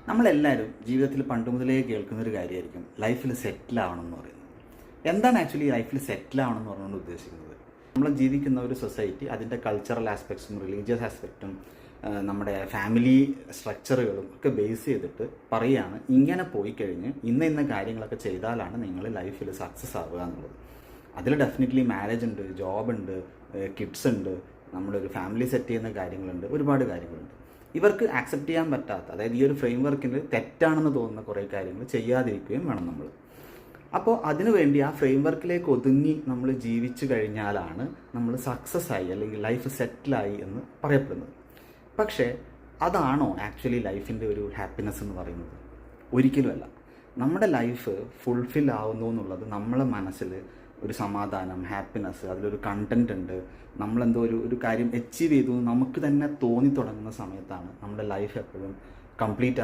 നമ്മളെല്ലാവരും ജീവിതത്തിൽ പണ്ട് മുതലേ കേൾക്കുന്നൊരു കാര്യമായിരിക്കും ലൈഫിൽ സെറ്റിൽ ആവണം എന്ന് പറയുന്നത്. എന്താണ് ആക്ച്വലി ലൈഫിൽ സെറ്റിൽ ആവണം എന്ന് പറഞ്ഞുകൊണ്ട് ഉദ്ദേശിക്കുന്നത്? നമ്മൾ ജീവിക്കുന്ന ഒരു സൊസൈറ്റി അതിൻ്റെ കൾച്ചറൽ ആസ്പെക്ട്സും റിലീജിയസ് ആസ്പെക്റ്റും നമ്മുടെ ഫാമിലി സ്ട്രക്ചറുകളും ഒക്കെ ബേസ് ചെയ്തിട്ട് പറയുകയാണ്, ഇങ്ങനെ പോയി കഴിഞ്ഞ് ഇന്ന കാര്യങ്ങളൊക്കെ ചെയ്താലാണ് നിങ്ങൾ ലൈഫിൽ സക്സസ് ആവുക എന്നുള്ളത്. അതിൽ ഡെഫിനറ്റ്ലി മാരേജ് ഉണ്ട്, ജോബ് ഉണ്ട്, കിഡ്സ് ഉണ്ട്, നമ്മളൊരു ഫാമിലി സെറ്റ് ചെയ്യുന്ന കാര്യങ്ങളുണ്ട്, ഒരുപാട് കാര്യങ്ങളുണ്ട്. ഇവർക്ക് ആക്സെപ്റ്റ് ചെയ്യാൻ പറ്റാത്ത, അതായത് ഈ ഒരു ഫ്രെയിം വർക്കിൽ തെറ്റാണെന്ന് തോന്നുന്ന കുറേ കാര്യങ്ങൾ ചെയ്യാതിരിക്കുകയും വേണം നമ്മൾ. അപ്പോൾ അതിനുവേണ്ടി ആ ഫ്രെയിം വർക്കിലേക്ക് ഒതുങ്ങി നമ്മൾ ജീവിച്ചു കഴിഞ്ഞാലാണ് നമ്മൾ സക്സസ് ആയി അല്ലെങ്കിൽ ലൈഫ് സെറ്റിലായി എന്ന് പറയപ്പെടുന്നത്. പക്ഷേ അതാണോ ആക്ച്വലി ലൈഫിൻ്റെ ഒരു ഹാപ്പിനെസ് എന്ന് പറയുന്നത്? ഒരിക്കലുമല്ല. നമ്മുടെ ലൈഫ് ഫുൾഫിൽ ആവുന്നു എന്നുള്ളത് നമ്മളെ മനസ്സിൽ ഒരു സമാധാനം, ഹാപ്പിനെസ്, അതിലൊരു കണ്ടന്റ് ഉണ്ട്, നമ്മളെന്തോ ഒരു കാര്യം അച്ചീവ് ചെയ്തു നമുക്ക് തന്നെ തോന്നി തുടങ്ങുന്ന സമയത്താണ് നമ്മുടെ ലൈഫ് എപ്പോഴും കംപ്ലീറ്റ് ആവുന്നത്.